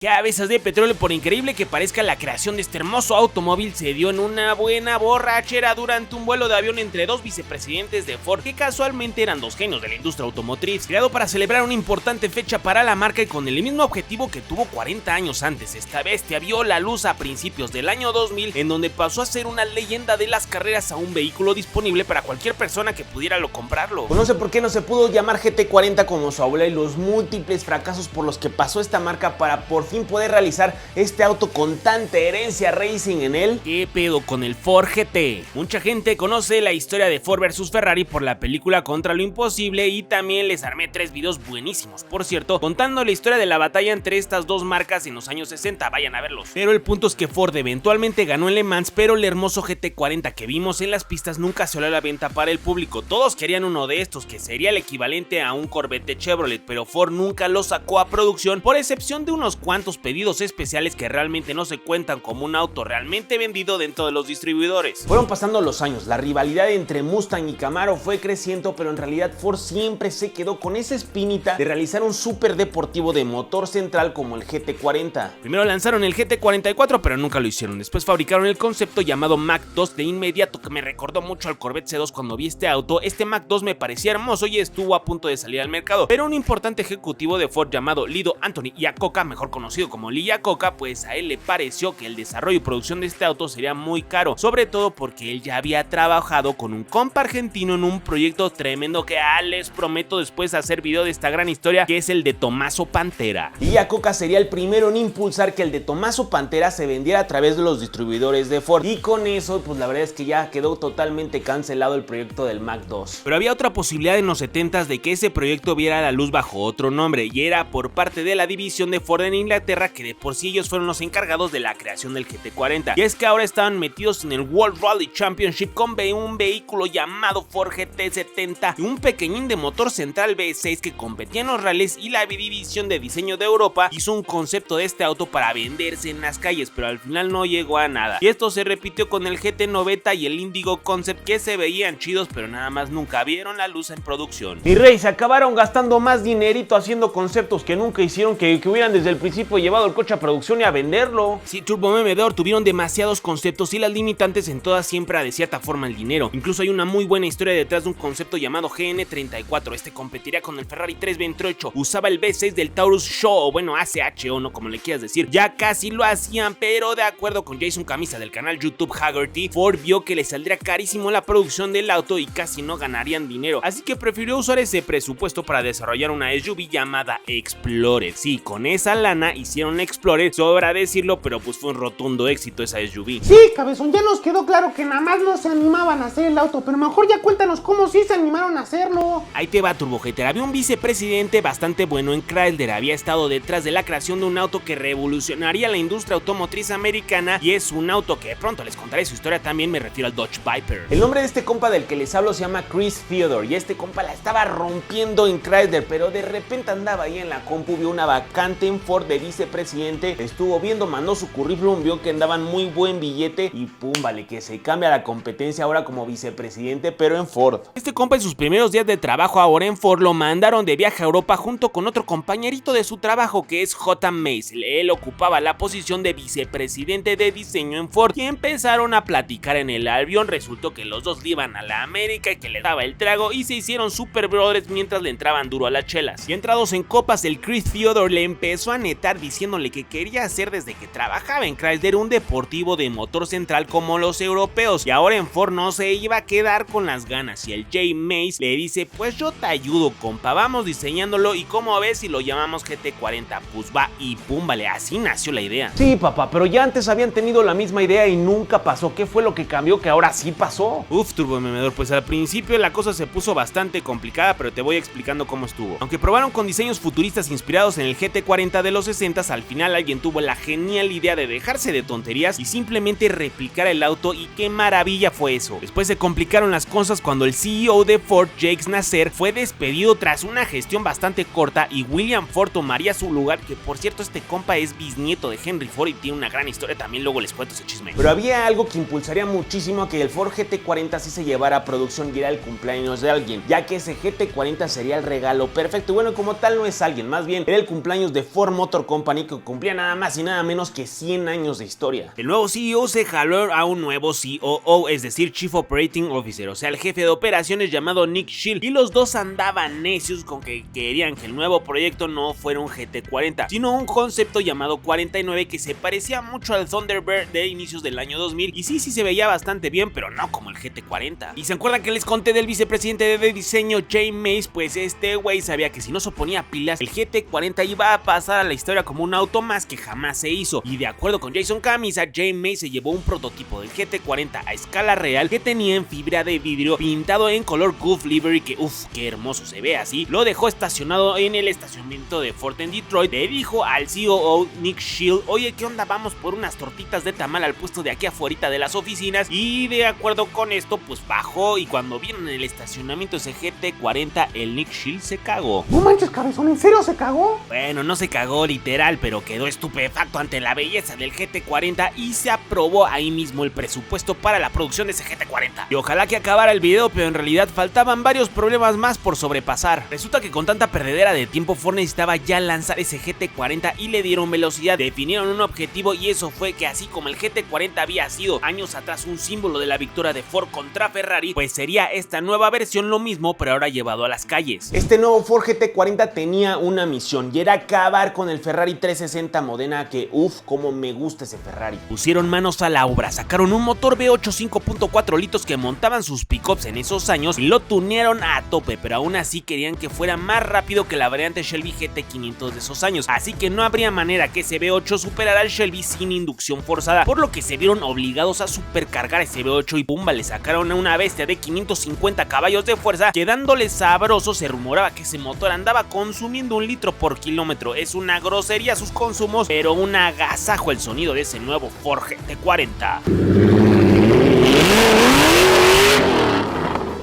Cabezas de petróleo. Por increíble que parezca, la creación de este hermoso automóvil se dio en una buena borrachera durante un vuelo de avión entre dos vicepresidentes de Ford, que casualmente eran dos genios de la industria automotriz, creado para celebrar una importante fecha para la marca y con el mismo objetivo que tuvo 40 años antes. Esta bestia vio la luz a principios del año 2000, en donde pasó a ser una leyenda de las carreras a un vehículo disponible para cualquier persona que pudiera comprarlo. Pues no sé por qué no se pudo llamar GT40 como su abuela y los múltiples fracasos por los que pasó esta marca para por fin poder realizar este auto con tanta herencia racing en él. ¿Qué pedo con el Ford GT? Mucha gente conoce la historia de Ford vs Ferrari por la película Contra lo Imposible, y también les armé 3 videos buenísimos, por cierto, contando la historia de la batalla entre estas dos marcas en los años 60, vayan a verlos. Pero el punto es que Ford eventualmente ganó en Le Mans, pero el hermoso GT40 que vimos en las pistas nunca salió a la venta para el público. Todos querían uno de estos, que sería el equivalente a un Corvette de Chevrolet, pero Ford nunca lo sacó a producción, por excepción de unos cuantos pedidos especiales que realmente no se cuentan como un auto realmente vendido dentro de los distribuidores. Fueron pasando los años, la rivalidad entre Mustang y Camaro fue creciendo, pero en realidad Ford siempre se quedó con esa espinita de realizar un super deportivo de motor central como el GT40. Primero lanzaron el GT44, pero nunca lo hicieron. Después fabricaron el concepto llamado Mach 2 de inmediato, que me recordó mucho al Corvette C2 cuando vi este auto. Este Mach 2 me parecía hermoso y estuvo a punto de salir al mercado, pero un importante ejecutivo de Ford llamado Lido Anthony Iacocca, mejor conocido como Lee Iacocca, pues a él le pareció que el desarrollo y producción de este auto sería muy caro, sobre todo porque él ya había trabajado con un compa argentino en un proyecto tremendo que les prometo después hacer video de esta gran historia, que es el de Tommaso Pantera. Iacocca sería el primero en impulsar que el de Tommaso Pantera se vendiera a través de los distribuidores de Ford, y con eso pues la verdad es que ya quedó totalmente cancelado el proyecto del Mach 2. Pero había otra posibilidad en los 70s de que ese proyecto viera la luz bajo otro nombre, y era por parte de la división de Ford en Inglaterra, que de por sí ellos fueron los encargados de la creación del GT40, y es que ahora estaban metidos en el World Rally Championship con un vehículo llamado Ford GT70 y un pequeñín de motor central V6 que competía en los rallies, y la división de diseño de Europa hizo un concepto de este auto para venderse en las calles, pero al final no llegó a nada, y esto se repitió con el GT90 y el Indigo Concept, que se veían chidos pero nada más nunca vieron la luz en producción. Mi rey, se acabaron gastando más dinerito haciendo conceptos que nunca hicieron que hubieran desde el principio llevado el coche a producción y a venderlo. Sí, Turbo Memedor tuvieron demasiados conceptos y las limitantes en todas siempre era de cierta forma el dinero. Incluso hay una muy buena historia detrás de un concepto llamado GN34. Este competiría con el Ferrari 328, usaba el V6 del Taurus Show, o bueno, ACH o no, como le quieras decir. Ya casi lo hacían, pero de acuerdo con Jason Camisa del canal YouTube Haggerty, Ford vio que le saldría carísimo la producción del auto y casi no ganarían dinero, así que prefirió usar ese presupuesto para desarrollar una SUV llamada Explorer. Sí, con esa lana hicieron Explorer, sobra decirlo, pero pues fue un rotundo éxito esa SUV. Sí, cabezón, ya nos quedó claro que nada más no se animaban a hacer el auto, pero mejor ya cuéntanos cómo sí se animaron a hacerlo. Ahí te va, Turbohater. Había un vicepresidente bastante bueno en Chrysler, había estado detrás de la creación de un auto que revolucionaría la industria automotriz americana, y es un auto que pronto les contaré su historia también, me refiero al Dodge Viper. El nombre de este compa del que les hablo se llama Chris Theodore, y este compa la estaba rompiendo en Chrysler, pero de repente andaba ahí en la compu, vio una vacante en Ford de vicepresidente, estuvo viendo, mandó su currículum, vio que andaban muy buen billete y pum, vale, que se cambia la competencia ahora como vicepresidente, pero en Ford. Este compa en sus primeros días de trabajo ahora en Ford lo mandaron de viaje a Europa junto con otro compañerito de su trabajo que es J. Maisel. Él ocupaba la posición de vicepresidente de diseño en Ford, y empezaron a platicar en el avión. Resultó que los dos le iban a la América y que le daba el trago, y se hicieron super brothers mientras le entraban duro a las chelas. Y entrados en copas, el Chris Theodore le empezó a netar diciéndole que quería hacer desde que trabajaba en Chrysler un deportivo de motor central como los europeos, y ahora en Ford no se iba a quedar con las ganas, y el J. Mace le dice: pues yo te ayudo, compa, vamos diseñándolo, y cómo ves si lo llamamos GT40. Pues va, y pum, vale, así nació la idea. Sí, papá, pero ya antes habían tenido la misma idea y nunca pasó. ¿Qué fue lo que cambió que ahora sí pasó? Uf, Turbo Memedor, pues al principio la cosa se puso bastante complicada, pero te voy explicando cómo estuvo. Aunque probaron con diseños futuristas inspirados en el GT40 de los 60s, al final alguien tuvo la genial idea de dejarse de tonterías y simplemente replicar el auto, y qué maravilla fue eso. Después se complicaron las cosas cuando el CEO de Ford, Jacques Nasser, fue despedido tras una gestión bastante corta, y William Ford tomaría su lugar, que por cierto este compa es bisnieto de Henry Ford y tiene una gran historia, también luego les cuento ese chisme. Pero había algo que impulsaría muchísimo a que el Ford GT40 sí se llevara a producción, y era el cumpleaños de alguien, ya que ese GT40 sería el regalo perfecto. Y bueno, como tal no es alguien, más bien era el cumpleaños de Ford Motor Company, que cumplía nada más y nada menos que 100 años de historia. El nuevo CEO se jaló a un nuevo COO, es decir, Chief Operating Officer, o sea, el jefe de operaciones llamado Nick Shield, y los dos andaban necios con que querían que el nuevo proyecto no fuera un GT40, sino un concepto llamado 49 que se parecía mucho al Thunderbird de inicios del año 2000, y sí se veía bastante bien, pero no como el GT40. ¿Y se acuerdan que les conté del vicepresidente de diseño Jay Mays? Pues este güey sabía que si no se ponía pilas, el GT40 iba a pasar a la historia como un auto más que jamás se hizo, y de acuerdo con Jason Camisa, Jay Mays se llevó un prototipo del GT40 a escala real que tenía en fibra de vidrio pintado en color Gulf Livery, que qué hermoso se ve así. Lo dejó estacionado en el estacionamiento de Ford en Detroit. Le dijo al COO Nick Shield: oye, ¿qué onda? Vamos por unas tortitas de tamal al puesto de aquí afuera de las oficinas. Y de acuerdo con esto, pues bajó, y cuando vieron en el estacionamiento ese GT40, el Nick Shield se cagó. No manches, cabezón, ¿en serio se cagó? Bueno, no se cagó literal, pero quedó estupefacto ante la belleza del GT40 y se aprobó ahí mismo el presupuesto para la producción de ese GT40. Y ojalá que acabara el video, pero en realidad faltaban varios problemas más por sobrepasar. Resulta que con tanta perdedera de tiempo, Ford necesitaba ya lanzar ese GT40 y le dieron velocidad, definieron un objetivo, y eso fue que así como el GT40 había sido años atrás un símbolo de la victoria de Ford contra Ferrari, pues sería esta nueva versión lo mismo, pero ahora llevado a las calles. Este nuevo Ford GT40 tenía una misión, y era acabar con el Ferrari 360 Modena, que cómo me gusta ese Ferrari. Pusieron manos a la obra, sacaron un motor V8 5.4 litros que montaban sus pickups en esos años y lo tunearon a tope, pero aún así querían que fuera más rápido que la variante Shelby GT500 de esos años, así que no habría manera que ese V8 superara al Shelby sin inducción forzada, por lo que se vieron obligados a supercargar ese V8 y pumba, le sacaron a una bestia de 550 caballos de fuerza, quedándole sabroso. Se rumoraba que ese motor andaba consumiendo 1 litro por kilómetro. Es una grosería sus consumos, pero un agasajo el sonido de ese nuevo Ford GT40.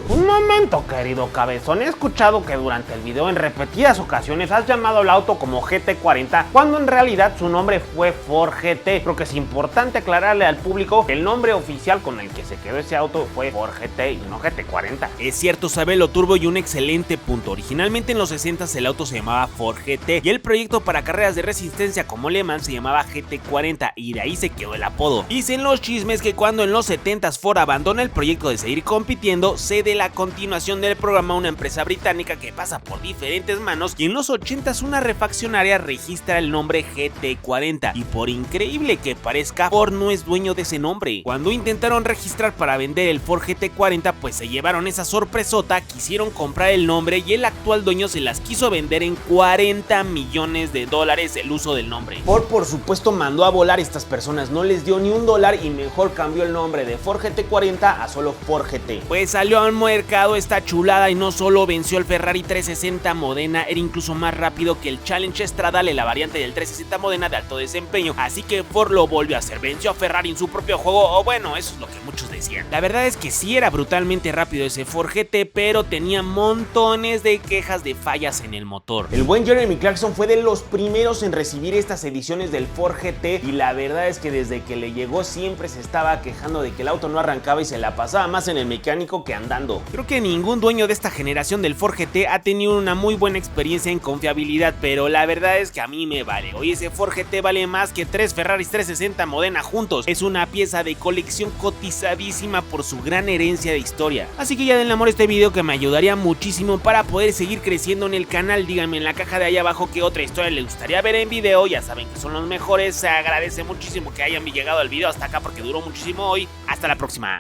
Un momento, querido cabezón, he escuchado que durante el video en repetidas ocasiones has llamado al auto como GT40, cuando en realidad su nombre fue Ford GT. Creo que es importante aclararle al público que el nombre oficial con el que se quedó ese auto fue Ford GT y no GT40. Es cierto, Sabelo Turbo, y un excelente punto. Originalmente en los 60s el auto se llamaba Ford GT y el proyecto para carreras de resistencia como Le Mans se llamaba GT40, y de ahí se quedó el apodo. Dicen los chismes que cuando en los 70s Ford abandona el proyecto de seguir compitiendo, cede la continuación del programa a una empresa británica que pasa por diferentes manos, y en los 80s una refaccionaria registra el nombre GT40, y por increíble que parezca, Ford no es dueño de ese nombre. Cuando intentaron registrar para vender el Ford GT40, pues se llevaron esa sorpresota, quisieron comprar el nombre y el actual dueño se las quiso vender en $40 millones el uso del nombre. Ford por supuesto mandó a volar a estas personas, no les dio ni $1 y mejor cambió el nombre de Ford GT40 a solo Ford GT. Pues salió al mercado esta chulada y no solo venció el Ferrari 360 Modena, era incluso más rápido que el Challenge Stradale, la variante del 360 Modena de alto desempeño, así que Ford lo volvió a hacer, venció a Ferrari en su propio juego, o bueno, eso es lo que muchos decían. La verdad es que sí era brutalmente rápido ese Ford GT, pero tenía montones de quejas de fallas en el motor. El buen Jeremy Clarkson fue de los primeros en recibir estas ediciones del Ford GT, y la verdad es que desde que le llegó siempre se estaba quejando de que el auto no arrancaba y se la pasaba más en el mecánico que andando. Creo que ningún dueño de esta generación del Ford GT ha tenido una muy buena experiencia en confiabilidad, pero la verdad es que a mí me vale. Hoy ese Ford GT vale más que 3 Ferraris 360 Modena juntos. Es una pieza de colección cotizadísima por su gran herencia de historia. Así que ya denle amor a este video, que me ayudaría muchísimo para poder seguir creciendo en el canal. Díganme en la caja de ahí abajo qué otra historia les gustaría ver en video. Ya saben que son los mejores. Se agradece muchísimo que hayan llegado al video hasta acá porque duró muchísimo hoy. Hasta la próxima.